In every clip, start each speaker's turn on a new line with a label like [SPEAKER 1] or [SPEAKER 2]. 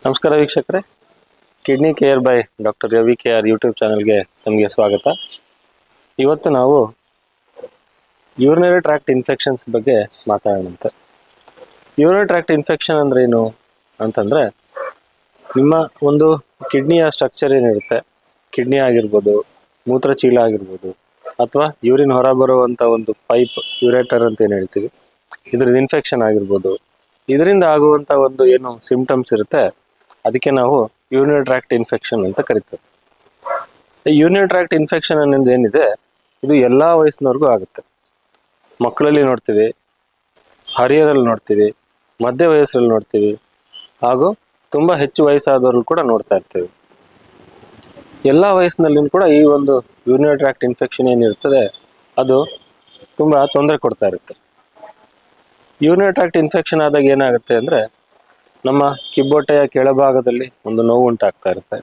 [SPEAKER 1] ನಮಸ್ಕಾರ ವೀಕ್ಷಕರೇ, kidney care by doctor Ravi K R YouTube ಚಾನಲ್ಗೆ ನಮಗೆ ಸ್ವಾಗತ. ಇವತ್ತು ನಾವು ಯೂರಿನರಿ ಟ್ರ್ಯಾಕ್ಟ್ ಇನ್ಫೆಕ್ಷನ್ಸ್ ಬಗ್ಗೆ ಮಾತಾಡೋಣಂತೆ. ಯೂರಿನರಿ ಟ್ರ್ಯಾಕ್ಟ್ ಇನ್ಫೆಕ್ಷನ್ ಅಂದ್ರೆ ಏನು ಅಂತಂದರೆ, ನಿಮ್ಮ ಒಂದು ಕಿಡ್ನಿಯ ಸ್ಟ್ರಕ್ಚರ್ ಏನಿರುತ್ತೆ, ಕಿಡ್ನಿ ಆಗಿರ್ಬೋದು, ಮೂತ್ರಚೀಲ ಆಗಿರ್ಬೋದು, ಅಥವಾ ಯೂರಿನ್ ಹೊರ ಬರುವಂಥ ಒಂದು ಪೈಪ್ ಯೂರೇಟರ್ ಅಂತ ಏನು ಹೇಳ್ತೀವಿ, ಇದ್ರದ್ದು ಇನ್ಫೆಕ್ಷನ್ ಆಗಿರ್ಬೋದು. ಇದರಿಂದ ಆಗುವಂಥ ಒಂದು ಏನು ಸಿಂಪ್ಟಮ್ಸ್ ಇರುತ್ತೆ, ಅದಕ್ಕೆ ನಾವು ಯೂರಿನರಿ ಟ್ರ್ಯಾಕ್ಟ್ ಇನ್ಫೆಕ್ಷನ್ ಅಂತ ಕರಿತೇವೆ. ಯೂರಿನರಿ ಟ್ರ್ಯಾಕ್ಟ್ ಇನ್ಫೆಕ್ಷನ್ ಅನ್ನೋದು ಏನಿದೆ, ಇದು ಎಲ್ಲ ವಯಸ್ಸಿನವ್ರಿಗೂ ಆಗುತ್ತೆ. ಮಕ್ಕಳಲ್ಲಿ ನೋಡ್ತೀವಿ, ಹಿರಿಯರಲ್ಲಿ ನೋಡ್ತೀವಿ, ಮಧ್ಯ ವಯಸ್ಸರಲ್ಲಿ ನೋಡ್ತೀವಿ, ಹಾಗೂ ತುಂಬ ಹೆಚ್ಚು ವಯಸ್ಸಾದವ್ರಲ್ಲಿ ಕೂಡ ನೋಡ್ತಾ ಇರ್ತೀವಿ. ಎಲ್ಲ ವಯಸ್ಸಿನಲ್ಲಿಯೂ ಕೂಡ ಈ ಒಂದು ಯೂರಿನರಿ ಟ್ರ್ಯಾಕ್ಟ್ ಇನ್ಫೆಕ್ಷನ್ ಏನಿರ್ತದೆ, ಅದು ತುಂಬ ತೊಂದರೆ ಕೊಡ್ತಾ ಇರುತ್ತೆ. ಯೂರಿನರಿ ಟ್ರ್ಯಾಕ್ಟ್ ಇನ್ಫೆಕ್ಷನ್ ಆದಾಗ ಏನಾಗುತ್ತೆ ಅಂದರೆ, ನಮ್ಮ ಕಿಬ್ಬೊಟ್ಟೆಯ ಕೆಳಭಾಗದಲ್ಲಿ ಒಂದು ನೋವು ಉಂಟಾಗ್ತಾ ಇರುತ್ತೆ,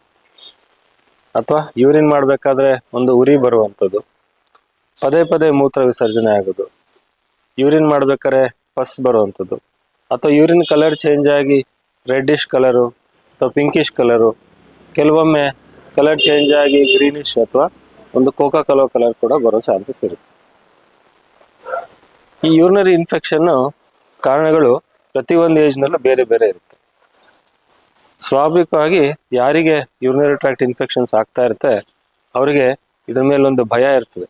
[SPEAKER 1] ಅಥವಾ ಯೂರಿನ್ ಮಾಡಬೇಕಾದ್ರೆ ಒಂದು ಉರಿ ಬರುವಂಥದ್ದು, ಪದೇ ಪದೇ ಮೂತ್ರ ವಿಸರ್ಜನೆ ಆಗೋದು, ಯೂರಿನ್ ಮಾಡ್ಬೇಕಾದ್ರೆ ಪಸ್ ಬರುವಂಥದ್ದು, ಅಥವಾ ಯೂರಿನ್ ಕಲರ್ ಚೇಂಜ್ ಆಗಿ ರೆಡ್ಡಿಶ್ ಕಲರು ಅಥವಾ ಪಿಂಕಿಶ್ ಕಲರು, ಕೆಲವೊಮ್ಮೆ ಕಲರ್ ಚೇಂಜ್ ಆಗಿ ಗ್ರೀನಿಶ್ ಅಥವಾ ಒಂದು ಕೋಕಾ ಕಲೋ ಕಲರ್ ಕೂಡ ಬರೋ ಚಾನ್ಸಸ್ ಇರುತ್ತೆ. ಈ ಯೂರಿನರಿ ಇನ್ಫೆಕ್ಷನ್ನು ಕಾರಣಗಳು ಪ್ರತಿಯೊಂದು ಏಜ್ನಲ್ಲೂ ಬೇರೆ ಬೇರೆ ಇರುತ್ತೆ. ಸ್ವಾಭಾವಿಕವಾಗಿ ಯಾರಿಗೆ ಯೂರಿನರಿ ಟ್ರ್ಯಾಕ್ಟ್ ಇನ್ಫೆಕ್ಷನ್ಸ್ ಆಗ್ತಾ ಇರುತ್ತೆ, ಅವರಿಗೆ ಇದ್ರ ಮೇಲೊಂದು ಭಯ ಇರ್ತದೆ.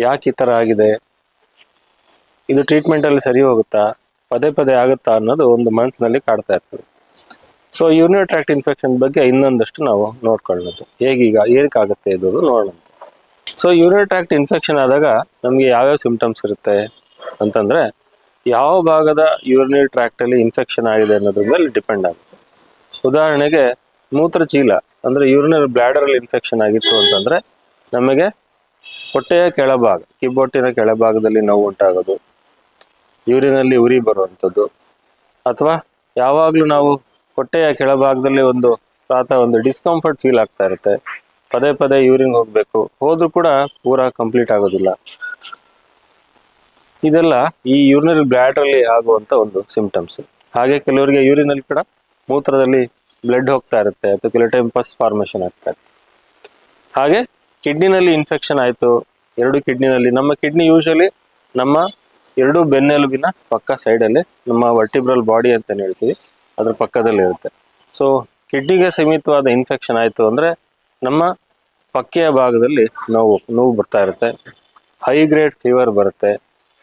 [SPEAKER 1] ಯಾಕೆ ಈ ಥರ ಆಗಿದೆ, ಇದು ಟ್ರೀಟ್ಮೆಂಟಲ್ಲಿ ಸರಿ ಹೋಗುತ್ತಾ, ಪದೇ ಪದೇ ಆಗುತ್ತಾ ಅನ್ನೋದು ಒಂದು ಮನಸ್ಸಿನಲ್ಲಿ ಕಾಡ್ತಾ ಇರ್ತದೆ. ಸೊ ಯೂರಿನರಿ ಟ್ರ್ಯಾಕ್ಟ್ ಇನ್ಫೆಕ್ಷನ್ ಬಗ್ಗೆ ಇನ್ನೊಂದಷ್ಟು ನಾವು ನೋಡ್ಕೊಳ್ಳೋದು, ಹೇಗೀಗ ಏನಕ್ಕಾಗುತ್ತೆ ಇದು ನೋಡೋಣ. ಸೊ ಯೂರಿನರಿ ಟ್ರ್ಯಾಕ್ಟ್ ಇನ್ಫೆಕ್ಷನ್ ಆದಾಗ ನಮಗೆ ಯಾವ್ಯಾವ ಸಿಂಪ್ಟಮ್ಸ್ ಇರುತ್ತೆ ಅಂತಂದರೆ, ಯಾವ ಭಾಗದ ಯೂರಿನರಿ ಟ್ರ್ಯಾಕ್ಟಲ್ಲಿ ಇನ್ಫೆಕ್ಷನ್ ಆಗಿದೆ ಅನ್ನೋದ್ರ ಮೇಲೆ ಡಿಪೆಂಡ್ ಆಗುತ್ತೆ. ಉದಾಹರಣೆಗೆ ಮೂತ್ರಚೀಲ ಅಂದರೆ ಯೂರಿನರಿ ಬ್ಲ್ಯಾಡರಲ್ಲಿ ಇನ್ಫೆಕ್ಷನ್ ಆಗಿತ್ತು ಅಂತಂದರೆ, ನಮಗೆ ಹೊಟ್ಟೆಯ ಕೆಳಭಾಗ, ಕಿಬ್ಬೊಟ್ಟಿನ ಕೆಳಭಾಗದಲ್ಲಿ ನೋವು ಉಂಟಾಗೋದು, ಯೂರಿನಲ್ಲಿ ಉರಿ ಬರುವಂಥದ್ದು, ಅಥವಾ ಯಾವಾಗಲೂ ನಾವು ಹೊಟ್ಟೆಯ ಕೆಳಭಾಗದಲ್ಲಿ ಒಂದು ಡಿಸ್ಕಂಫರ್ಟ್ ಫೀಲ್ ಆಗ್ತಾ ಇರುತ್ತೆ, ಪದೇ ಪದೇ ಯೂರಿನ್ ಹೋಗಬೇಕು, ಹೋದ್ರೂ ಕೂಡ ಪೂರಾ ಕಂಪ್ಲೀಟ್ ಆಗೋದಿಲ್ಲ. ಇದೆಲ್ಲ ಈ ಯೂರಿನರಿ ಬ್ಲ್ಯಾಡರಲ್ಲಿ ಆಗುವಂಥ ಒಂದು ಸಿಂಪ್ಟಮ್ಸ್. ಹಾಗೆ ಕೆಲವರಿಗೆ ಯೂರಿನಲ್ಲಿ ಕೂಡ ಮೂತ್ರದಲ್ಲಿ ಬ್ಲಡ್ ಹೋಗ್ತಾ ಇರುತ್ತೆ, ಅಥವಾ ಕೆಲವು ಟೈಮ್ ಪಸ್ ಫಾರ್ಮೇಷನ್ ಆಗ್ತಾ ಇರುತ್ತೆ. ಹಾಗೆ ಕಿಡ್ನಿನಲ್ಲಿ ಇನ್ಫೆಕ್ಷನ್ ಆಯಿತು, ಎರಡು ಕಿಡ್ನಿನಲ್ಲಿ, ನಮ್ಮ ಕಿಡ್ನಿ ಯೂಶಲಿ ನಮ್ಮ ಎರಡು ಬೆನ್ನೆಲುಬಿನ ಪಕ್ಕ ಸೈಡಲ್ಲಿ, ನಮ್ಮ ವರ್ಟಿಬ್ರಲ್ ಬಾಡಿ ಅಂತ ಹೇಳ್ತೀವಿ, ಅದ್ರ ಪಕ್ಕದಲ್ಲಿ ಇರುತ್ತೆ. ಸೊ ಕಿಡ್ನಿಗೆ ಸೀಮಿತವಾದ ಇನ್ಫೆಕ್ಷನ್ ಆಯಿತು ಅಂದರೆ, ನಮ್ಮ ಪಕ್ಕೆಯ ಭಾಗದಲ್ಲಿ ನೋವು ಬರ್ತಾ ಇರುತ್ತೆ, ಹೈ ಗ್ರೇಡ್ ಫೀವರ್ ಬರುತ್ತೆ,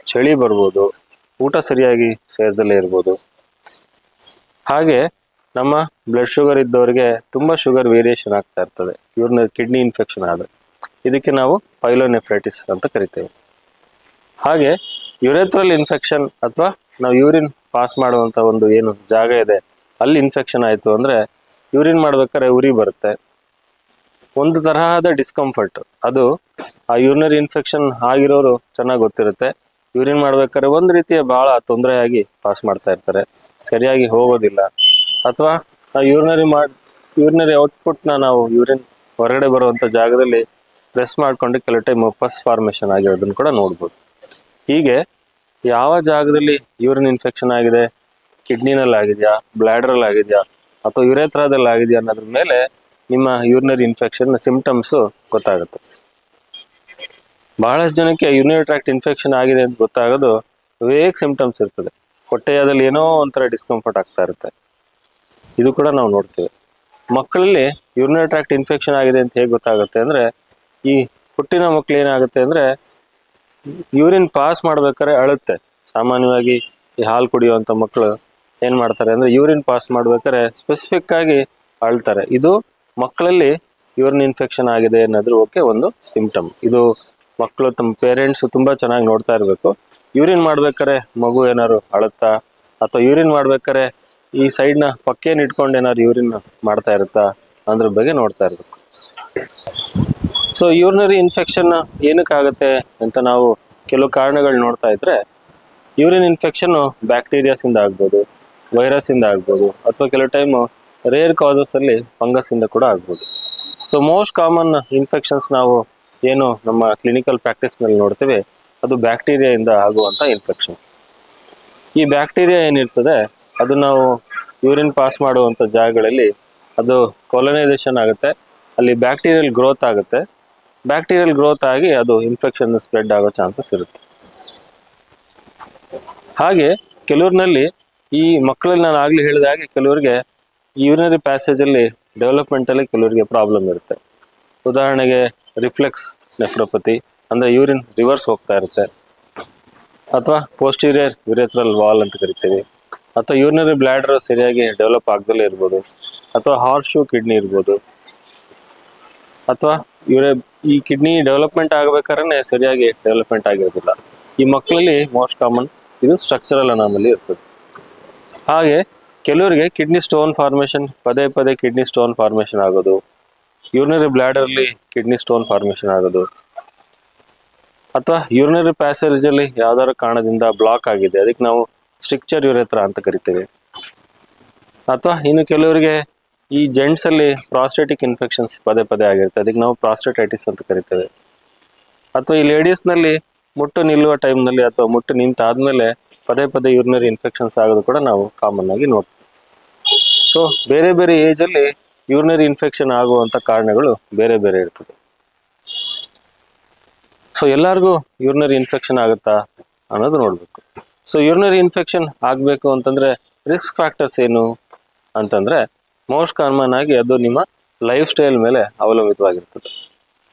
[SPEAKER 1] ಚಳಿ ಬರ್ಬೋದು, ಊಟ ಸರಿಯಾಗಿ ಸೇರದಲ್ಲೇ ಇರ್ಬೋದು. ಹಾಗೆ ನಮ್ಮ ಬ್ಲಡ್ ಶುಗರ್ ಇದ್ದವರಿಗೆ ತುಂಬ ಶುಗರ್ ವೇರಿಯೇಷನ್ ಆಗ್ತಾ ಇರ್ತದೆ ಯೂರಿನರಿ ಕಿಡ್ನಿ ಇನ್ಫೆಕ್ಷನ್ ಆದರೆ. ಇದಕ್ಕೆ ನಾವು ಪೈಲೋನೆಫ್ರೈಟಿಸ್ ಅಂತ ಕರಿತೇವೆ. ಹಾಗೆ ಯುರೆಥ್ರಲ್ ಇನ್ಫೆಕ್ಷನ್, ಅಥವಾ ನಾವು ಯೂರಿನ್ ಪಾಸ್ ಮಾಡುವಂಥ ಒಂದು ಏನು ಜಾಗ ಇದೆ ಅಲ್ಲಿ ಇನ್ಫೆಕ್ಷನ್ ಆಯಿತು ಅಂದರೆ, ಯೂರಿನ್ ಮಾಡ್ಬೇಕಾದ್ರೆ ಉರಿ ಬರುತ್ತೆ, ಒಂದು ತರಹದ ಡಿಸ್ಕಂಫರ್ಟ್. ಅದು ಆ ಯೂರಿನರಿ ಇನ್ಫೆಕ್ಷನ್ ಆಗಿರೋರು ಚೆನ್ನಾಗಿ ಗೊತ್ತಿರುತ್ತೆ. ಯೂರಿನ್ ಮಾಡ್ಬೇಕಾದ್ರೆ ಒಂದು ರೀತಿಯ ಭಾಳ ತೊಂದರೆಯಾಗಿ ಪಾಸ್ ಮಾಡ್ತಾ ಇರ್ತಾರೆ, ಸರಿಯಾಗಿ ಹೋಗೋದಿಲ್ಲ, ಅಥವಾ ಯೂರಿನರಿ ಔಟ್ಪುಟ್ನ ನಾವು ಯೂರಿನ್ ಹೊರಗಡೆ ಬರುವಂಥ ಜಾಗದಲ್ಲಿ ಪ್ರೆಸ್ ಮಾಡಿಕೊಂಡು ಕೆಲವು ಟೈಮ್ ಪಸ್ ಫಾರ್ಮೇಷನ್ ಆಗಿರೋದನ್ನು ಕೂಡ ನೋಡ್ಬೋದು. ಹೀಗೆ ಯಾವ ಜಾಗದಲ್ಲಿ ಯೂರಿನ್ ಇನ್ಫೆಕ್ಷನ್ ಆಗಿದೆ, ಕಿಡ್ನಿನಲ್ಲಿ ಆಗಿದೆಯಾ, ಬ್ಲ್ಯಾಡ್ರಲ್ಲಿ ಆಗಿದೆಯಾ, ಅಥವಾ ಯುರೆಥ್ರಾದಲ್ಲಿ ಆಗಿದೆಯಾ ಅನ್ನೋದ್ರ ಮೇಲೆ ನಿಮ್ಮ ಯೂರಿನರಿ ಇನ್ಫೆಕ್ಷನ್ ಸಿಂಪ್ಟಮ್ಸು ಗೊತ್ತಾಗುತ್ತೆ. ಬಹಳಷ್ಟು ಜನಕ್ಕೆ ಯೂರಿನರಿ ಟ್ರ್ಯಾಕ್ಟ್ ಇನ್ಫೆಕ್ಷನ್ ಆಗಿದೆ ಅಂತ ಗೊತ್ತಾಗೋದು ವೇಗ್ ಸಿಂಪ್ಟಮ್ಸ್ ಇರ್ತದೆ. ಹೊಟ್ಟೆಯದಲ್ಲಿ ಏನೋ ಒಂಥರ ಡಿಸ್ಕಂಫರ್ಟ್ ಆಗ್ತಾ ಇರುತ್ತೆ, ಇದು ಕೂಡ ನಾವು ನೋಡ್ತೇವೆ. ಮಕ್ಕಳಲ್ಲಿ ಯೂರಿನರಿ ಟ್ರ್ಯಾಕ್ಟ್ ಇನ್ಫೆಕ್ಷನ್ ಆಗಿದೆ ಅಂತ ಹೇಗೆ ಗೊತ್ತಾಗುತ್ತೆ ಅಂದರೆ, ಈ ಹುಟ್ಟಿನ ಮಕ್ಕಳು ಏನಾಗುತ್ತೆ ಅಂದರೆ, ಯೂರಿನ್ ಪಾಸ್ ಮಾಡ್ಬೇಕಾದ್ರೆ ಅಳುತ್ತೆ. ಸಾಮಾನ್ಯವಾಗಿ ಈ ಹಾಲು ಕುಡಿಯುವಂಥ ಮಕ್ಕಳು ಏನು ಮಾಡ್ತಾರೆ ಅಂದರೆ, ಯೂರಿನ್ ಪಾಸ್ ಮಾಡ್ಬೇಕಾದ್ರೆ ಸ್ಪೆಸಿಫಿಕ್ ಆಗಿ ಅಳ್ತಾರೆ. ಇದು ಮಕ್ಕಳಲ್ಲಿ ಯೂರಿನ್ ಇನ್ಫೆಕ್ಷನ್ ಆಗಿದೆ ಅನ್ನೋದ್ರ ಬಗ್ಗೆ ಒಂದು ಸಿಂಪ್ಟಮ್. ಇದು ಮಕ್ಕಳು ತಮ್ಮ ಪೇರೆಂಟ್ಸ್ ತುಂಬ ಚೆನ್ನಾಗಿ ನೋಡ್ತಾ ಇರಬೇಕು. ಯೂರಿನ್ ಮಾಡ್ಬೇಕಾದ್ರೆ ಮಗು ಏನಾದ್ರು ಅಳುತ್ತಾ, ಅಥವಾ ಯೂರಿನ್ ಮಾಡ್ಬೇಕಾದ್ರೆ ಈ ಸೈಡ್ನ ಪಕ್ಕೇನು ಇಟ್ಕೊಂಡು ಏನಾದ್ರು ಯೂರಿನ್ ಮಾಡ್ತಾ ಇರುತ್ತಾ ಅದ್ರ ಬಗ್ಗೆ ನೋಡ್ತಾ ಇರಬೇಕು. ಸೊ ಯೂರಿನರಿ ಇನ್ಫೆಕ್ಷನ್ ಏನಕ್ಕಾಗುತ್ತೆ ಅಂತ ನಾವು ಕೆಲವು ಕಾರಣಗಳು ನೋಡ್ತಾ ಇದ್ರೆ, ಯೂರಿನ್ ಇನ್ಫೆಕ್ಷನ್ನು ಬ್ಯಾಕ್ಟೀರಿಯಾಸಿಂದ ಆಗ್ಬೋದು, ವೈರಸ್ಸಿಂದ ಆಗ್ಬೋದು, ಅಥವಾ ಕೆಲವು ಟೈಮು ರೇರ್ ಕಾಸಸ್ಸಲ್ಲಿ ಫಂಗಸ್ಸಿಂದ ಕೂಡ ಆಗ್ಬೋದು. ಸೊ ಮೋಸ್ಟ್ ಕಾಮನ್ ಇನ್ಫೆಕ್ಷನ್ಸ್ ನಾವು ಏನು ನಮ್ಮ ಕ್ಲಿನಿಕಲ್ ಪ್ರಾಕ್ಟೀಸ್ನಲ್ಲಿ ನೋಡ್ತೀವಿ, ಅದು ಬ್ಯಾಕ್ಟೀರಿಯಾಯಿಂದ ಆಗುವಂಥ ಇನ್ಫೆಕ್ಷನ್. ಈ ಬ್ಯಾಕ್ಟೀರಿಯಾ ಏನಿರ್ತದೆ, ಅದು ನಾವು ಯೂರಿನ್ ಪಾಸ್ ಮಾಡುವಂಥ ಜಾಗಗಳಲ್ಲಿ ಅದು ಕೊಲೊನೈಸೇಷನ್ ಆಗುತ್ತೆ, ಅಲ್ಲಿ ಬ್ಯಾಕ್ಟೀರಿಯಲ್ ಗ್ರೋತ್ ಆಗುತ್ತೆ. ಬ್ಯಾಕ್ಟೀರಿಯಲ್ ಗ್ರೋತ್ ಆಗಿ ಅದು ಇನ್ಫೆಕ್ಷನ್ ಸ್ಪ್ರೆಡ್ ಆಗೋ ಚಾನ್ಸಸ್ ಇರುತ್ತೆ. ಹಾಗೆ ಕೆಲವ್ರಲ್ಲಿ ಈ ಮಕ್ಕಳಲ್ಲಿ ನಾನು ಆಗ್ಲೇ ಹೇಳಿದ ಹಾಗೆ ಕೆಲವರಿಗೆ ಯೂರಿನರಿ ಪ್ಯಾಸೇಜ್ ಅಲ್ಲಿ ಡೆವಲಪ್ಮೆಂಟ್ ಅಲ್ಲಿ ಕೆಲವರಿಗೆ ಪ್ರಾಬ್ಲಮ್ ಇರುತ್ತೆ. ಉದಾಹರಣೆಗೆ ರಿಫ್ಲೆಕ್ಸ್ ನೆಫ್ರೋಪತಿ, ಅಂದ್ರೆ ಯೂರಿನ್ ರಿವರ್ಸ್ ಹೋಗ್ತಾ ಇರುತ್ತೆ, ಅಥವಾ ಪೋಸ್ಟೀರಿಯರ್ ಯುರೇಥ್ರಲ್ ವಾಲ್ ಅಂತ ಕರಿತೀವಿ, ಅಥವಾ ಯೂರಿನರಿ ಬ್ಲಾಡರ್ ಸರಿಯಾಗಿ ಡೆವಲಪ್ ಆಗದಲ್ಲೇ ಇರ್ಬೋದು, ಅಥವಾ ಹಾರ್ಶೂ ಕಿಡ್ನಿ ಇರ್ಬೋದು, ಅಥವಾ ಈ ಕಿಡ್ನಿ ಡೆವಲಪ್ಮೆಂಟ್ ಆಗಬೇಕಾದ್ರೆ ಸರಿಯಾಗಿ ಡೆವಲಪ್ಮೆಂಟ್ ಆಗಿರೋದಿಲ್ಲ. ಈ ಮಕ್ಕಳಲ್ಲಿ ಮೋಸ್ಟ್ ಕಾಮನ್ ಇದು ಸ್ಟ್ರಕ್ಚರಲ್ ಅನಾಮಲಿ ಇರ್ತದೆ. ಹಾಗೆ ಕೆಲವರಿಗೆ ಕಿಡ್ನಿ ಸ್ಟೋನ್ ಫಾರ್ಮೇಷನ್, ಪದೇ ಪದೇ ಕಿಡ್ನಿ ಸ್ಟೋನ್ ಫಾರ್ಮೇಷನ್ ಆಗೋದು, ಯೂರಿನರಿ ಬ್ಲಾಡರ್ಲಿ ಕಿಡ್ನಿ ಸ್ಟೋನ್ ಫಾರ್ಮೇಷನ್ ಆಗೋದು, ಅಥವಾ ಯೂರಿನರಿ ಪ್ಯಾಸೇಜ್ ಅಲ್ಲಿ ಯಾವ್ದಾರ ಕಾರಣದಿಂದ ಬ್ಲಾಕ್ ಆಗಿದೆ, ಅದಕ್ಕೆ ನಾವು ಸ್ಟ್ರಿಕ್ಚರ್ ಯುರೇಥ್ರ ಅಂತ ಕರಿತೀವಿ. ಅಥವಾ ಇನ್ನು ಕೆಲವರಿಗೆ ಈ ಜೆಂಟ್ಸ್ ಅಲ್ಲಿ ಪ್ರಾಸ್ಟೇಟಿಕ್ ಇನ್ಫೆಕ್ಷನ್ಸ್ ಪದೇ ಪದೇ ಆಗಿರುತ್ತೆ, ಅದಕ್ಕೆ ನಾವು ಪ್ರಾಸ್ಟೇಟೈಟಿಸ್ ಅಂತ ಕರಿತೇವೆ. ಅಥವಾ ಈ ಲೇಡೀಸ್ ನಲ್ಲಿ ಮುಟ್ಟು ನಿಲ್ಲುವ ಟೈಮ್ ನಲ್ಲಿ ಅಥವಾ ಮುಟ್ಟು ನಿಂತಾದ್ಮೇಲೆ ಪದೇ ಪದೇ ಯೂರಿನರಿ ಇನ್ಫೆಕ್ಷನ್ಸ್ ಆಗೋದು ಕೂಡ ನಾವು ಕಾಮನ್ ಆಗಿ ನೋಡ್ತೀವಿ. ಸೊ ಬೇರೆ ಬೇರೆ ಏಜ್ ಅಲ್ಲಿ ಯೂರಿನರಿ ಇನ್ಫೆಕ್ಷನ್ ಆಗುವಂತ ಕಾರಣಗಳು ಬೇರೆ ಬೇರೆ ಇರ್ತದೆ. ಸೊ ಎಲ್ಲರಿಗೂ ಯೂರಿನರಿ ಇನ್ಫೆಕ್ಷನ್ ಆಗುತ್ತಾ ಅನ್ನೋದು ನೋಡ್ಬೇಕು. ಸೊ ಯೂರಿನರಿ ಇನ್ಫೆಕ್ಷನ್ ಆಗಬೇಕು ಅಂತಂದ್ರೆ ರಿಸ್ಕ್ ಫ್ಯಾಕ್ಟರ್ಸ್ ಏನು ಅಂತಂದ್ರೆ ಮೋಸ್ಟ್ ಕಾಮನ್ ಆಗಿ ಅದು ನಿಮ್ಮ ಲೈಫ್ ಸ್ಟೈಲ್ ಮೇಲೆ ಅವಲಂಬಿತವಾಗಿರ್ತದೆ.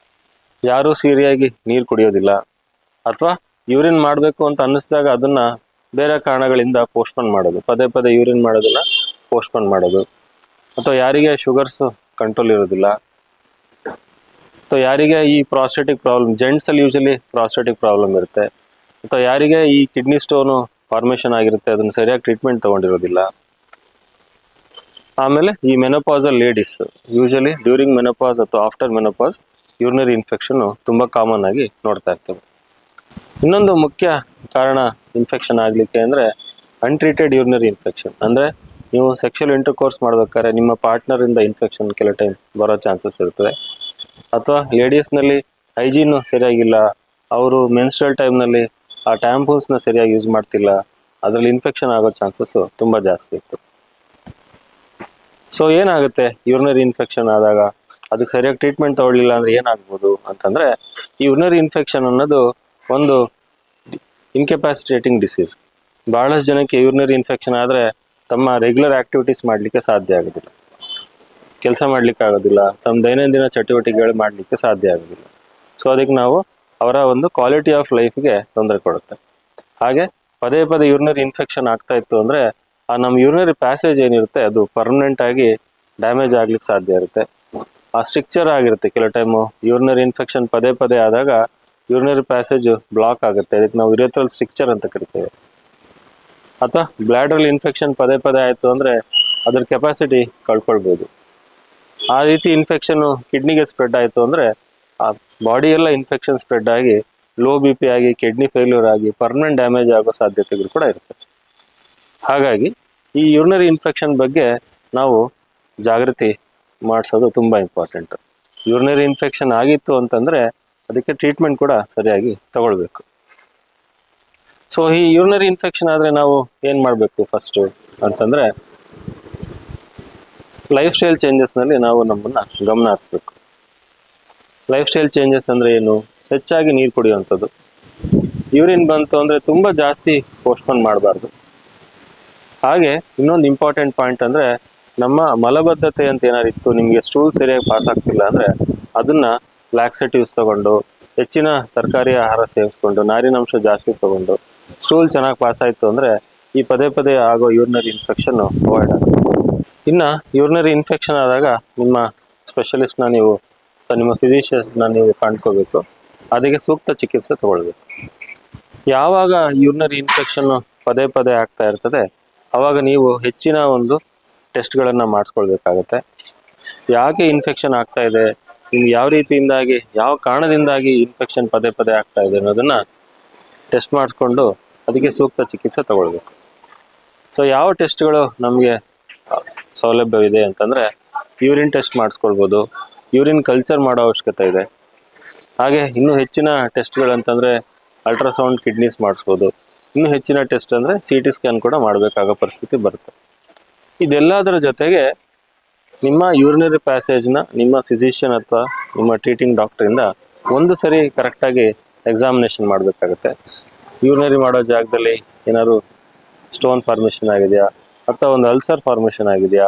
[SPEAKER 1] ಯಾರು ಸರಿಯಾಗಿ ನೀರು ಕುಡಿಯೋದಿಲ್ಲ, ಅಥವಾ ಯೂರಿನ್ ಮಾಡಬೇಕು ಅಂತ ಅನ್ನಿಸಿದಾಗ ಅದನ್ನ ಬೇರೆ ಕಾರಣಗಳಿಂದ ಪೋಸ್ಟ್ಪೋನ್ ಮಾಡೋದು, ಪದೇ ಪದೇ ಯೂರಿನ್ ಮಾಡೋದನ್ನ ಪೋಸ್ಟ್ಪೋನ್ ಮಾಡೋದು, ಅಥವಾ ಯಾರಿಗೆ ಶುಗರ್ಸ್ ಕಂಟ್ರೋಲ್ ಇರೋದಿಲ್ಲ, ಅಥವಾ ಯಾರಿಗೆ ಈ ಪ್ರಾಸ್ಟೇಟಿಕ್ ಪ್ರಾಬ್ಲಮ್, ಜೆಂಟ್ಸ್ ಅಲ್ಲಿ ಯೂಶಲಿ ಪ್ರಾಸ್ಟೇಟಿಕ್ ಪ್ರಾಬ್ಲಮ್ ಇರುತ್ತೆ, ಅಥವಾ ಯಾರಿಗೆ ಈ ಕಿಡ್ನಿ ಸ್ಟೋನು ಫಾರ್ಮೇಷನ್ ಆಗಿರುತ್ತೆ ಅದನ್ನ ಸರಿಯಾಗಿ ಟ್ರೀಟ್ಮೆಂಟ್ ತಗೊಂಡಿರೋದಿಲ್ಲ. ಆಮೇಲೆ ಈ menopausal ladies usually during menopause ಅಥವಾ ಆಫ್ಟರ್ ಮೆನೋಪಾಸ್ ಯೂರಿನರಿ ಇನ್ಫೆಕ್ಷನ್ ತುಂಬಾ ಕಾಮನ್ ಆಗಿ ನೋಡ್ತಾ ಇರ್ತೇವೆ. ಇನ್ನೊಂದು ಮುಖ್ಯ ಕಾರಣ ಇನ್ಫೆಕ್ಷನ್ ಆಗ್ಲಿಕ್ಕೆ ಅಂದ್ರೆ ಅನ್ಟ್ರೀಟೆಡ್ ಯೂರಿನರಿ ಇನ್ಫೆಕ್ಷನ್. ಅಂದ್ರೆ ನೀವು ಸೆಕ್ಷುವಲ್ ಇಂಟರ್ಕೋರ್ಸ್ ಮಾಡ್ಬೇಕಾದ್ರೆ ನಿಮ್ಮ ಪಾರ್ಟ್ನರ್ ಇಂದ ಇನ್ಫೆಕ್ಷನ್ ಕೆಲವು ಟೈಮ್ ಬರೋ ಚಾನ್ಸಸ್ ಇರ್ತದೆ. ಅಥವಾ ಲೇಡೀಸ್ ನಲ್ಲಿ ಹೈಜೀನ್ ಸರಿಯಾಗಿಲ್ಲ, ಅವರು ಮೆನ್ಸ್ಟ್ರಲ್ ಟೈಮ್ ನಲ್ಲಿ ಆ ಟ್ಯಾಂಪೂನ್ಸ್ ನ ಸರಿಯಾಗಿ ಯೂಸ್ ಮಾಡ್ತಿಲ್ಲ, ಅದ್ರಲ್ಲಿ ಇನ್ಫೆಕ್ಷನ್ ಆಗೋ ಚಾನ್ಸಸ್ ತುಂಬಾ ಜಾಸ್ತಿ ಇತ್ತು. ಸೊ ಏನಾಗುತ್ತೆ ಯೂರಿನರಿ ಇನ್ಫೆಕ್ಷನ್ ಆದಾಗ, ಅದಕ್ಕೆ ಸರಿಯಾಗಿ ಟ್ರೀಟ್ಮೆಂಟ್ ತಗೊಳ್ಳಿಲ್ಲ ಅಂದ್ರೆ ಏನಾಗ್ಬೋದು ಅಂತಂದ್ರೆ, ಈ ಯೂರಿನರಿ ಇನ್ಫೆಕ್ಷನ್ ಅನ್ನೋದು ಒಂದು ಇನ್ಕೆಪಾಸಿಟೇಟಿಂಗ್ ಡಿಸೀಸ್. ಬಹಳಷ್ಟು ಜನಕ್ಕೆ ಯೂರಿನರಿ ಇನ್ಫೆಕ್ಷನ್ ಆದ್ರೆ ತಮ್ಮ ರೆಗ್ಯುಲರ್ ಆಕ್ಟಿವಿಟೀಸ್ ಮಾಡ್ಲಿಕ್ಕೆ ಸಾಧ್ಯ ಆಗೋದಿಲ್ಲ, ಕೆಲಸ ಮಾಡ್ಲಿಕ್ಕೆ ಆಗೋದಿಲ್ಲ, ತಮ್ಮ ದೈನಂದಿನ ಚಟುವಟಿಕೆಗಳು ಮಾಡ್ಲಿಕ್ಕೆ ಸಾಧ್ಯ ಆಗೋದಿಲ್ಲ. ಸೊ ಅದಕ್ಕೆ ನಾವು ಅವರ ಒಂದು ಕ್ವಾಲಿಟಿ ಆಫ್ ಲೈಫ್ಗೆ ತೊಂದರೆ ಕೊಡುತ್ತೆ. ಹಾಗೆ ಪದೇ ಪದೇ ಯೂರಿನರಿ ಇನ್ಫೆಕ್ಷನ್ ಆಗ್ತಾ ಇತ್ತು ಅಂದ್ರೆ ಆ ನಮ್ಮ ಯೂರಿನರಿ ಪ್ಯಾಸೇಜ್ ಏನಿರುತ್ತೆ ಅದು ಪರ್ಮನೆಂಟ್ ಆಗಿ ಡ್ಯಾಮೇಜ್ ಆಗ್ಲಿಕ್ಕೆ ಸಾಧ್ಯ ಇರುತ್ತೆ. ಆ ಸ್ಟ್ರಿಕ್ಚರ್ ಆಗಿರುತ್ತೆ. ಕೆಲವು ಟೈಮು ಯೂರಿನರಿ ಇನ್ಫೆಕ್ಷನ್ ಪದೇ ಪದೇ ಆದಾಗ ಯೂರಿನರಿ ಪ್ಯಾಸೇಜ್ ಬ್ಲಾಕ್ ಆಗುತ್ತೆ, ಅದಕ್ಕೆ ನಾವು ಯುರೇಥ್ರಲ್ ಸ್ಟ್ರಿಕ್ಚರ್ ಅಂತ ಕರಿತೇವೆ. ಅಥವಾ ಬ್ಲಾಡರ್ ಇನ್ಫೆಕ್ಷನ್ ಪದೇ ಪದೇ ಆಯ್ತು ಅಂದ್ರೆ ಅದ್ರ ಕೆಪಾಸಿಟಿ ಕಳ್ಕೊಳ್ಬೋದು. ಆ ರೀತಿ ಇನ್ಫೆಕ್ಷನ್ ಕಿಡ್ನಿಗೆ ಸ್ಪ್ರೆಡ್ ಆಯ್ತು ಅಂದ್ರೆ ಆ ಬಾಡಿ ಎಲ್ಲ ಇನ್ಫೆಕ್ಷನ್ ಸ್ಪ್ರೆಡ್ ಆಗಿ ಲೋ BP ಆಗಿ ಕಿಡ್ನಿ ಫೇಲ್ಯೂರ್ ಆಗಿ ಪರ್ಮನೆಂಟ್ ಡ್ಯಾಮೇಜ್ ಆಗೋ ಸಾಧ್ಯತೆಗಳು ಕೂಡ ಇರುತ್ತೆ. ಹಾಗಾಗಿ ಈ ಯೂರಿನರಿ ಇನ್ಫೆಕ್ಷನ್ ಬಗ್ಗೆ ನಾವು ಜಾಗೃತಿ ಮಾಡಿಸೋದು ತುಂಬಾ ಇಂಪಾರ್ಟೆಂಟ್. ಯೂರಿನರಿ ಇನ್ಫೆಕ್ಷನ್ ಆಗಿತ್ತು ಅಂತಂದ್ರೆ ಅದಕ್ಕೆ ಟ್ರೀಟ್ಮೆಂಟ್ ಕೂಡ ಸರಿಯಾಗಿ ತಗೊಳ್ಬೇಕು. ಸೊ ಈ ಯೂರಿನರಿ ಇನ್ಫೆಕ್ಷನ್ ಆದ್ರೆ ನಾವು ಏನ್ ಮಾಡ್ಬೇಕು ಫಸ್ಟ್ ಅಂತಂದ್ರೆ, ಲೈಫ್ ಸ್ಟೈಲ್ ಚೇಂಜಸ್ ನಲ್ಲಿ ನಾವು ನಮ್ಮನ್ನ ಗಮನ ಹರಿಸ್ಬೇಕು. ಲೈಫ್ ಸ್ಟೈಲ್ ಚೇಂಜಸ್ ಅಂದ್ರೆ ಏನು? ಹೆಚ್ಚಾಗಿ ನೀರು ಕುಡಿಯುವಂಥದ್ದು. ಯೂರಿನ್ ಬಂತು ಅಂದ್ರೆ ತುಂಬಾ ಜಾಸ್ತಿ ಪೋಸ್ಟ್ಪೋನ್ ಮಾಡಬಾರ್ದು. ಹಾಗೆ ಇನ್ನೊಂದು ಇಂಪಾರ್ಟೆಂಟ್ ಪಾಯಿಂಟ್ ಅಂದ್ರೆ, ನಮ್ಮ ಮಲಬದ್ಧತೆ ಅಂತ ಏನಾರು ಇತ್ತು, ನಿಮ್ಗೆ ಸ್ಟೂಲ್ ಸರಿಯಾಗಿ ಪಾಸ್ ಆಗ್ತಿಲ್ಲ ಅಂದ್ರೆ ಅದನ್ನ ಲ್ಯಾಕ್ಸೇಟಿವ್ಸ್ ತಗೊಂಡು, ಹೆಚ್ಚಿನ ತರಕಾರಿ ಆಹಾರ ಸೇವಿಸ್ಕೊಂಡು, ನಾರಿನಾಂಶ ಜಾಸ್ತಿ ತಗೊಂಡು ಸ್ಟೂಲ್ ಚೆನ್ನಾಗಿ ಪಾಸ್ ಆಯ್ತು ಅಂದ್ರೆ ಈ ಪದೇ ಪದೇ ಆಗೋ ಯೂರಿನರಿ ಇನ್ಫೆಕ್ಷನ್ ಅವಾಯ್ಡ್ ಆಗುತ್ತೆ. ಇನ್ನ ಯೂರಿನರಿ ಇನ್ಫೆಕ್ಷನ್ ಆದಾಗ ನಿಮ್ಮ ಸ್ಪೆಷಲಿಸ್ಟ್ನ ನೀವು ನಿಮ್ಮ ಫಿಸಿಷಿಯನ್ಸ್ನ ನೀವು ಕಂಡ್ಕೋಬೇಕು, ಅದಕ್ಕೆ ಸೂಕ್ತ ಚಿಕಿತ್ಸೆ ತಗೊಳ್ಬೇಕು. ಯಾವಾಗ ಯೂರಿನರಿ ಇನ್ಫೆಕ್ಷನ್ ಪದೇ ಪದೇ ಆಗ್ತಾ ಇರ್ತದೆ ಅವಾಗ ನೀವು ಹೆಚ್ಚಿನ ಒಂದು ಟೆಸ್ಟ್ಗಳನ್ನು ಮಾಡಿಸ್ಕೊಳ್ಬೇಕಾಗತ್ತೆ. ಯಾಕೆ ಇನ್ಫೆಕ್ಷನ್ ಆಗ್ತಾ ಇದೆ, ನಿಮ್ಗೆ ಯಾವ ರೀತಿಯಿಂದಾಗಿ, ಯಾವ ಕಾರಣದಿಂದಾಗಿ ಇನ್ಫೆಕ್ಷನ್ ಪದೇ ಪದೇ ಆಗ್ತಾ ಇದೆ ಅನ್ನೋದನ್ನ ಟೆಸ್ಟ್ ಮಾಡಿಸ್ಕೊಂಡು ಅದಕ್ಕೆ ಸೂಕ್ತ ಚಿಕಿತ್ಸೆ ತಗೊಳ್ಬೇಕು. ಸೊ ಯಾವ ಟೆಸ್ಟ್ಗಳು ನಮಗೆ ಸೌಲಭ್ಯವಿದೆ ಅಂತಂದ್ರೆ, ಯೂರಿನ್ ಟೆಸ್ಟ್ ಮಾಡಿಸ್ಕೊಳ್ಬೋದು, ಯೂರಿನ್ ಕಲ್ಚರ್ ಮಾಡೋ ಅವಶ್ಯಕತೆ ಇದೆ. ಹಾಗೆ ಇನ್ನೂ ಹೆಚ್ಚಿನ ಟೆಸ್ಟ್ಗಳಂತಂದ್ರೆ ಅಲ್ಟ್ರಾಸೌಂಡ್ ಕಿಡ್ನೀಸ್ ಮಾಡಿಸ್ಬೋದು. ಇನ್ನೂ ಹೆಚ್ಚಿನ ಟೆಸ್ಟ್ ಅಂದರೆ CT ಸ್ಕ್ಯಾನ್ ಕೂಡ ಮಾಡಬೇಕಾಗೋ ಪರಿಸ್ಥಿತಿ ಬರುತ್ತೆ. ಇದೆಲ್ಲದರ ಜೊತೆಗೆ ನಿಮ್ಮ ಯೂರಿನರಿ ಪ್ಯಾಸೇಜ್ನ ನಿಮ್ಮ ಫಿಸಿಷಿಯನ್ ಅಥವಾ ನಿಮ್ಮ ಟ್ರೀಟಿಂಗ್ ಡಾಕ್ಟರಿಂದ ಒಂದು ಸರಿ ಕರೆಕ್ಟಾಗಿ ಎಕ್ಸಾಮಿನೇಷನ್ ಮಾಡಬೇಕಾಗುತ್ತೆ. ಯೂರಿನರಿ ಮಾಡೋ ಜಾಗದಲ್ಲಿ ಏನಾದ್ರು ಸ್ಟೋನ್ ಫಾರ್ಮೇಷನ್ ಆಗಿದೆಯಾ ಅಥವಾ ಒಂದು ಅಲ್ಸರ್ ಫಾರ್ಮೇಷನ್ ಆಗಿದೆಯಾ,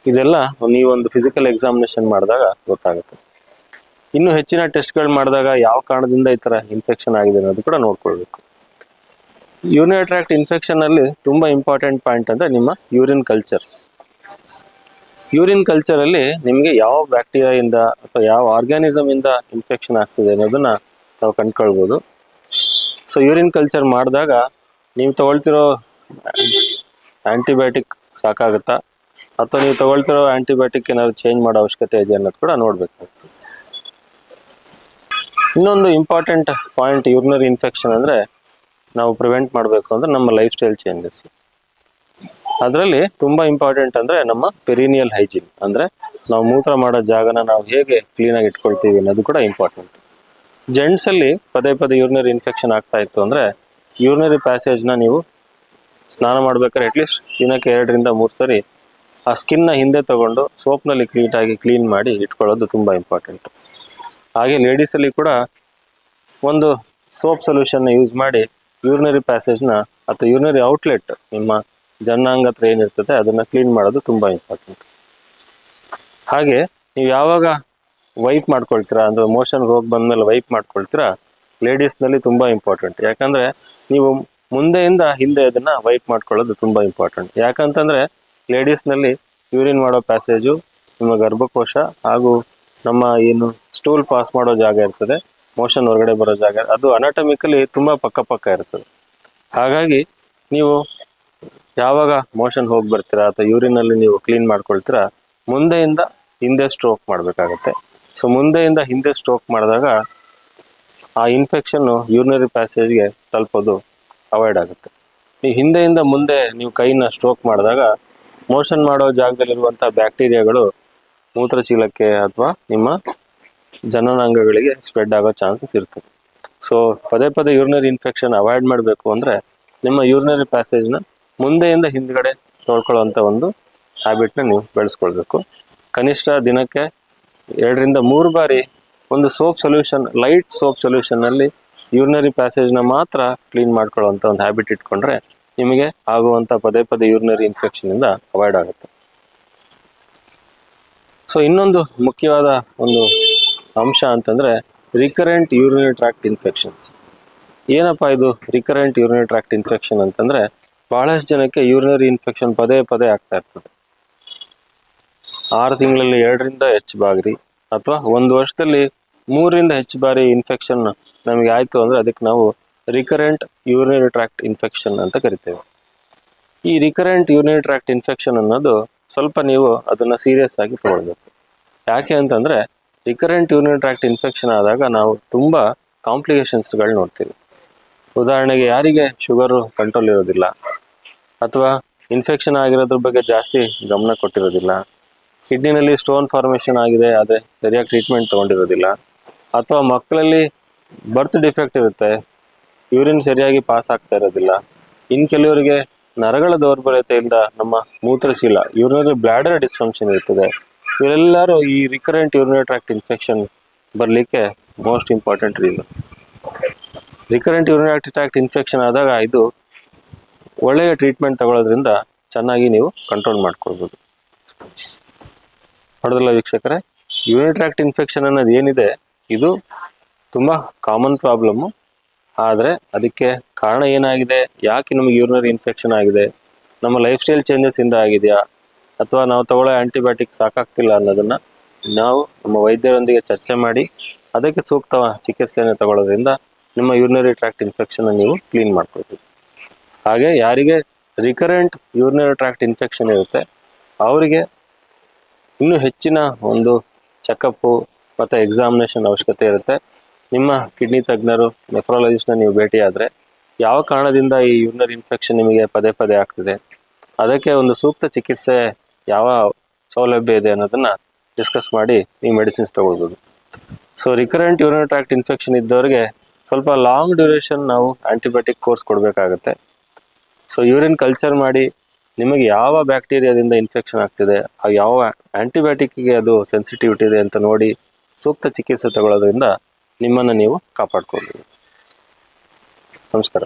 [SPEAKER 1] ಇದೆಲ್ಲ ನೀವೊಂದು ಫಿಸಿಕಲ್ ಎಕ್ಸಾಮಿನೇಷನ್ ಮಾಡಿದಾಗ ಗೊತ್ತಾಗುತ್ತೆ. ಇನ್ನು ಹೆಚ್ಚಿನ ಟೆಸ್ಟ್ಗಳು ಮಾಡಿದಾಗ ಯಾವ ಕಾರಣದಿಂದ ಈ ಥರ ಇನ್ಫೆಕ್ಷನ್ ಆಗಿದೆ ಅನ್ನೋದು ಕೂಡ ನೋಡ್ಕೊಳ್ಬೇಕು. ಯೂರಿನರಿ ಟ್ರ್ಯಾಕ್ಟ್ ಇನ್ಫೆಕ್ಷನ್ ಅಲ್ಲಿ ತುಂಬಾ ಇಂಪಾರ್ಟೆಂಟ್ ಪಾಯಿಂಟ್ ಅಂದ್ರೆ ನಿಮ್ಮ ಯೂರಿನ್ ಕಲ್ಚರ್. ಯೂರಿನ್ ಕಲ್ಚರ್ ಅಲ್ಲಿ ನಿಮಗೆ ಯಾವ ಬ್ಯಾಕ್ಟೀರಿಯಾದಿಂದ ಅಥವಾ ಯಾವ ಆರ್ಗ್ಯಾನಿಸಮ್ ಇಂದ ಇನ್ಫೆಕ್ಷನ್ ಆಗ್ತಿದೆ ಅನ್ನೋದನ್ನ ನಾವು ಕಂಡ್ಕೊಳ್ಬೋದು. ಸೊ ಯೂರಿನ್ ಕಲ್ಚರ್ ಮಾಡಿದಾಗ ನೀವು ತಗೊಳ್ತಿರೋ ಆಂಟಿಬಯೋಟಿಕ್ ಸಾಕಾಗುತ್ತಾ ಅಥವಾ ನೀವು ತಗೊಳ್ತಿರೋ ಆಂಟಿಬಯೋಟಿಕ್ ಏನಾದ್ರು ಚೇಂಜ್ ಮಾಡೋ ಅವಶ್ಯಕತೆ ಇದೆ ಅನ್ನೋದು ಕೂಡ ನೋಡ್ಬೇಕಾಗುತ್ತೆ. ಇನ್ನೊಂದು ಇಂಪಾರ್ಟೆಂಟ್ ಪಾಯಿಂಟ್ ಯೂರಿನರಿ ಇನ್ಫೆಕ್ಷನ್ ಅಂದ್ರೆ ನಾವು ಪ್ರಿವೆಂಟ್ ಮಾಡಬೇಕು ಅಂದ್ರೆ ನಮ್ಮ ಲೈಫ್ ಸ್ಟೈಲ್ ಚೇಂಜಸ್. ಅದರಲ್ಲಿ ತುಂಬಾ ಇಂಪಾರ್ಟೆಂಟ್ ಅಂದ್ರೆ ನಮ್ಮ ಪೆರಿನಿಯಲ್ ಹೈಜೀನ್, ಅಂದ್ರೆ ನಾವು ಮೂತ್ರ ಮಾಡೋ ಜಾಗನ ನಾವು ಹೇಗೆ ಕ್ಲೀನಾಗಿ ಇಟ್ಕೊಳ್ತೀವಿ ಅನ್ನೋದು ಕೂಡ ಇಂಪಾರ್ಟೆಂಟ್. ಜೆಂಟ್ಸ್ ಅಲ್ಲಿ ಪದೇ ಪದೇ ಯೂರಿನರಿ ಇನ್ಫೆಕ್ಷನ್ ಆಗ್ತಾ ಇತ್ತು ಅಂದ್ರೆ ಯೂರಿನರಿ ಪ್ಯಾಸೇಜ್ನ ನೀವು ಸ್ನಾನ ಮಾಡ್ಬೇಕಾದ್ರೆ ಅಟ್ಲೀಸ್ಟ್ ದಿನಕ್ಕೆ 2 ರಿಂದ 3 ಸರಿ ಆ ಸ್ಕಿನ್ನ ಹಿಂದೆ ತಗೊಂಡು ಸೋಪ್ನಲ್ಲಿ ಕ್ಲೀನಾಗಿ ಕ್ಲೀನ್ ಮಾಡಿ ಇಟ್ಕೊಳ್ಳೋದು ತುಂಬಾ ಇಂಪಾರ್ಟೆಂಟ್. ಹಾಗೆ ಲೇಡೀಸಲ್ಲಿ ಕೂಡ ಒಂದು ಸೋಪ್ ಸೊಲ್ಯೂಷನ್ನ ಯೂಸ್ ಮಾಡಿ ಯೂರಿನರಿ ಪ್ಯಾಸೇಜ್ನ ಅಥವಾ ಯೂರಿನರಿ ಔಟ್ಲೆಟ್ ನಿಮ್ಮ ಜನಾಂಗ ಹತ್ರ ಏನಿರ್ತದೆ ಅದನ್ನ ಕ್ಲೀನ್ ಮಾಡೋದು ತುಂಬಾ ಇಂಪಾರ್ಟೆಂಟ್. ಹಾಗೆ ನೀವು ಯಾವಾಗ ವೈಪ್ ಮಾಡ್ಕೊಳ್ತೀರಾ ಅಂದ್ರೆ ಮೋಷನ್ ಹೋಗಿ ಬಂದ್ಮೇಲೆ ವೈಪ್ ಮಾಡ್ಕೊಳ್ತೀರಾ, ಲೇಡೀಸ್ನಲ್ಲಿ ತುಂಬಾ ಇಂಪಾರ್ಟೆಂಟ್. ಯಾಕಂದ್ರೆ ನೀವು ಮುಂದೆಯಿಂದ ಹಿಂದೆ ಅದನ್ನ ವೈಪ್ ಮಾಡ್ಕೊಳ್ಳೋದು ತುಂಬಾ ಇಂಪಾರ್ಟೆಂಟ್. ಯಾಕಂತಂದ್ರೆ ಲೇಡೀಸ್ನಲ್ಲಿ ಯೂರಿನ್ ಮಾಡೋ ಪ್ಯಾಸೇಜು, ನಿಮ್ಮ ಗರ್ಭಕೋಶ ಹಾಗೂ ನಮ್ಮ ಏನು ಸ್ಟೂಲ್ ಪಾಸ್ ಮಾಡೋ ಜಾಗ ಇರ್ತದೆ, ಮೋಷನ್ ಹೊರಗಡೆ ಬರೋ ಜಾಗ, ಅದು ಅನಾಟಮಿಕಲಿ ತುಂಬಾ ಪಕ್ಕ ಇರ್ತದೆ. ಹಾಗಾಗಿ ನೀವು ಯಾವಾಗ ಮೋಷನ್ ಹೋಗಿ ಬರ್ತೀರಾ ಅಥವಾ ಯೂರಿನಲ್ಲಿ ನೀವು ಕ್ಲೀನ್ ಮಾಡ್ಕೊಳ್ತೀರಾ, ಮುಂದೆಯಿಂದ ಹಿಂದೆ ಸ್ಟ್ರೋಕ್ ಮಾಡಬೇಕಾಗತ್ತೆ. ಸೊ ಮುಂದೆಯಿಂದ ಹಿಂದೆ ಸ್ಟ್ರೋಕ್ ಮಾಡಿದಾಗ ಆ ಇನ್ಫೆಕ್ಷನ್ ಯೂರಿನರಿ ಪ್ಯಾಸೇಜ್ಗೆ ತಲುಪೋದು ಅವಾಯ್ಡ್ ಆಗುತ್ತೆ. ನೀವು ಹಿಂದೆಯಿಂದ ಮುಂದೆ ನೀವು ಕೈನ ಸ್ಟ್ರೋಕ್ ಮಾಡಿದಾಗ ಮೋಷನ್ ಮಾಡೋ ಜಾಗದಲ್ಲಿರುವಂಥ ಬ್ಯಾಕ್ಟೀರಿಯಾಗಳು ಮೂತ್ರಚೀಲಕ್ಕೆ ಅಥವಾ ನಿಮ್ಮ ಜನನಾಂಗಗಳಿಗೆ ಸ್ಪ್ರೆಡ್ ಆಗೋ ಚಾನ್ಸಸ್ ಇರ್ತದೆ. ಸೊ ಪದೇ ಪದೇ ಯೂರಿನರಿ ಇನ್ಫೆಕ್ಷನ್ ಅವಾಯ್ಡ್ ಮಾಡಬೇಕು ಅಂದರೆ ನಿಮ್ಮ ಯೂರಿನರಿ ಪ್ಯಾಸೇಜ್ನ ಮುಂದೆಯಿಂದ ಹಿಂದ್ಗಡೆ ತೊಳ್ಕೊಳ್ಳೋವಂಥ ಒಂದು ಹ್ಯಾಬಿಟ್ನ ನೀವು ಬೆಳೆಸ್ಕೊಳ್ಬೇಕು. ಕನಿಷ್ಠ ದಿನಕ್ಕೆ 2 ರಿಂದ 3 ಬಾರಿ ಒಂದು ಸೋಪ್ ಸೊಲ್ಯೂಷನ್, ಲೈಟ್ ಸೋಪ್ ಸೊಲ್ಯೂಷನ್ನಲ್ಲಿ ಯೂರಿನರಿ ಪ್ಯಾಸೇಜ್ನ ಮಾತ್ರ ಕ್ಲೀನ್ ಮಾಡ್ಕೊಳ್ಳೋವಂಥ ಒಂದು ಹ್ಯಾಬಿಟ್ ಇಟ್ಕೊಂಡ್ರೆ ನಿಮಗೆ ಆಗುವಂಥ ಪದೇ ಪದೇ ಯೂರಿನರಿ ಇನ್ಫೆಕ್ಷನಿಂದ ಅವಾಯ್ಡ್ ಆಗುತ್ತೆ. ಸೊ ಇನ್ನೊಂದು ಮುಖ್ಯವಾದ ಒಂದು ಅಂಶ ಅಂತಂದರೆ ರಿಕರೆಂಟ್ ಯೂರಿನರಿ ಟ್ರ್ಯಾಕ್ಟ್ ಇನ್ಫೆಕ್ಷನ್ಸ್. ಏನಪ್ಪ ಇದು ರಿಕರೆಂಟ್ ಯೂರಿನರಿ ಟ್ರ್ಯಾಕ್ಟ್ ಇನ್ಫೆಕ್ಷನ್ ಅಂತಂದರೆ, ಬಹಳಷ್ಟು ಜನಕ್ಕೆ ಯೂರಿನರಿ ಇನ್ಫೆಕ್ಷನ್ ಪದೇ ಪದೇ ಆಗ್ತಾ ಇರ್ತದೆ. 6 ತಿಂಗಳಲ್ಲಿ 2 ರಿಂದ ಹೆಚ್ಚು ಬಾರಿ ಅಥವಾ 1 ವರ್ಷದಲ್ಲಿ 3 ರಿಂದ ಹೆಚ್ಚು ಬಾರಿ ಇನ್ಫೆಕ್ಷನ್ ನಮಗೆ ಆಯಿತು ಅಂದರೆ ಅದಕ್ಕೆ ನಾವು ರಿಕರೆಂಟ್ ಯೂರಿನರಿ ಟ್ರ್ಯಾಕ್ಟ್ ಇನ್ಫೆಕ್ಷನ್ ಅಂತ ಕರಿತೇವೆ. ಈ ರಿಕರೆಂಟ್ ಯೂರಿನರಿ ಟ್ರ್ಯಾಕ್ಟ್ ಇನ್ಫೆಕ್ಷನ್ ಅನ್ನೋದು ಸ್ವಲ್ಪ ನೀವು ಅದನ್ನು ಸೀರಿಯಸ್ ಆಗಿ ತಗೊಳ್ಬೇಕು. ಯಾಕೆ ಅಂತಂದರೆ ರಿಕರೆಂಟ್ ಯೂರಿನರಿ ಟ್ರ್ಯಾಕ್ಟ್ ಇನ್ಫೆಕ್ಷನ್ ಆದಾಗ ನಾವು ತುಂಬ ಕಾಂಪ್ಲಿಕೇಶನ್ಸ್ಗಳು ನೋಡ್ತೀವಿ. ಉದಾಹರಣೆಗೆ ಯಾರಿಗೆ ಶುಗರು ಕಂಟ್ರೋಲ್ ಇರೋದಿಲ್ಲ ಅಥವಾ ಇನ್ಫೆಕ್ಷನ್ ಆಗಿರೋದ್ರ ಬಗ್ಗೆ ಜಾಸ್ತಿ ಗಮನ ಕೊಟ್ಟಿರೋದಿಲ್ಲ, ಕಿಡ್ನಿನಲ್ಲಿ ಸ್ಟೋನ್ ಫಾರ್ಮೇಷನ್ ಆಗಿದೆ ಆದರೆ ಸರಿಯಾಗಿ ಟ್ರೀಟ್ಮೆಂಟ್ ತೊಗೊಂಡಿರೋದಿಲ್ಲ, ಅಥವಾ ಮಕ್ಕಳಲ್ಲಿ ಬರ್ತ್ ಡಿಫೆಕ್ಟ್ ಇರುತ್ತೆ, ಯೂರಿನ್ ಸರಿಯಾಗಿ ಪಾಸ್ ಆಗ್ತಾ ಇರೋದಿಲ್ಲ, ಇನ್ನು ಕೆಲವರಿಗೆ ನರಗಳ ದೌರ್ಬಲ್ಯತೆಯಿಂದ ನಮ್ಮ ಮೂತ್ರಶೀಲ ಯೂರಿನರಿ ಬ್ಲಾಡರ್ ಡಿಸ್ಫಂಕ್ಷನ್ ಇರ್ತದೆ. ಇವರೆಲ್ಲರೂ ಈ ರಿಕರೆಂಟ್ ಯೂರಿನರಿ ಟ್ರ್ಯಾಕ್ಟ್ ಇನ್ಫೆಕ್ಷನ್ ಬರಲಿಕ್ಕೆ most important reason. Recurrent urinary tract infection ಆದಾಗ ಇದು ಒಳ್ಳೆಯ ಟ್ರೀಟ್ಮೆಂಟ್ ತಗೊಳ್ಳೋದ್ರಿಂದ ಚೆನ್ನಾಗಿ ನೀವು ಕಂಟ್ರೋಲ್ ಮಾಡ್ಕೊಳ್ಬೋದು. ನೋಡೋದಲ್ಲ ವೀಕ್ಷಕರೇ, ಯೂರಿನರಿ ಟ್ರ್ಯಾಕ್ಟ್ ಇನ್ಫೆಕ್ಷನ್ ಅನ್ನೋದು ಏನಿದೆ ಇದು ತುಂಬ ಕಾಮನ್ ಪ್ರಾಬ್ಲಮ್ಮು. ಆದರೆ ಅದಕ್ಕೆ ಕಾರಣ ಏನಾಗಿದೆ, ಯಾಕೆ ನಮಗೆ ಯೂರಿನರಿ ಇನ್ಫೆಕ್ಷನ್ ಆಗಿದೆ, ನಮ್ಮ ಲೈಫ್ ಸ್ಟೈಲ್ ಚೇಂಜಸ್ ಇಂದ ಆಗಿದೆಯಾ ಅಥವಾ ನಾವು ತಗೊಳ್ಳೋ ಆ್ಯಂಟಿಬಯೋಟಿಕ್ ಸಾಕಾಗ್ತಿಲ್ಲ ಅನ್ನೋದನ್ನು ನಾವು ನಮ್ಮ ವೈದ್ಯರೊಂದಿಗೆ ಚರ್ಚೆ ಮಾಡಿ ಅದಕ್ಕೆ ಸೂಕ್ತ ಚಿಕಿತ್ಸೆಯನ್ನು ತಗೊಳ್ಳೋದ್ರಿಂದ ನಿಮ್ಮ ಯೂರಿನರಿ ಟ್ರ್ಯಾಕ್ಟ್ ಇನ್ಫೆಕ್ಷನ್ ನೀವು ಕ್ಲೀನ್ ಮಾಡ್ಕೊಳ್ತೀವಿ. ಹಾಗೆ ಯಾರಿಗೆ ರಿಕರೆಂಟ್ ಯೂರಿನರಿ ಟ್ರ್ಯಾಕ್ಟ್ ಇನ್ಫೆಕ್ಷನ್ ಇರುತ್ತೆ ಅವರಿಗೆ ಇನ್ನೂ ಹೆಚ್ಚಿನ ಒಂದು ಚೆಕಪ್ಪು ಮತ್ತು ಎಕ್ಸಾಮಿನೇಷನ್ ಅವಶ್ಯಕತೆ ಇರುತ್ತೆ. ನಿಮ್ಮ ಕಿಡ್ನಿ ತಜ್ಞರು, ನೆಫ್ರಾಲಜಿಸ್ಟ್ನ ನೀವು ಭೇಟಿಯಾದರೆ ಯಾವ ಕಾರಣದಿಂದ ಈ ಯೂರಿನರಿ ಇನ್ಫೆಕ್ಷನ್ ನಿಮಗೆ ಪದೇ ಪದೇ ಆಗ್ತಿದೆ, ಅದಕ್ಕೆ ಒಂದು ಸೂಕ್ತ ಚಿಕಿತ್ಸೆ ಯಾವ ಸೌಲಭ್ಯ ಇದೆ ಅನ್ನೋದನ್ನು ಡಿಸ್ಕಸ್ ಮಾಡಿ ನೀವು ಮೆಡಿಸಿನ್ಸ್ ತಗೊಳ್ಬೋದು. So recurrent urinary tract infection ಇದ್ದವರಿಗೆ ಸ್ವಲ್ಪ ಲಾಂಗ್ ಡ್ಯೂರೇಷನ್ ನಾವು ಆ್ಯಂಟಿಬಯೋಟಿಕ್ ಕೋರ್ಸ್ ಕೊಡಬೇಕಾಗತ್ತೆ. ಸೊ ಯೂರಿನ್ ಕಲ್ಚರ್ ಮಾಡಿ ನಿಮಗೆ ಯಾವ ಬ್ಯಾಕ್ಟೀರಿಯಾದಿಂದ ಇನ್ಫೆಕ್ಷನ್ ಆಗ್ತಿದೆ, ಆ ಯಾವ ಆಂಟಿಬಯೋಟಿಕ್ಗೆ ಅದು ಸೆನ್ಸಿಟಿವಿಟಿ ಇದೆ ಅಂತ ನೋಡಿ ಸೂಕ್ತ ಚಿಕಿತ್ಸೆ ತಗೊಳ್ಳೋದ್ರಿಂದ ನಿಮ್ಮನ್ನು ನೀವು ಕಾಪಾಡ್ಕೊಳ್ಳಿ. ನಮಸ್ಕಾರ.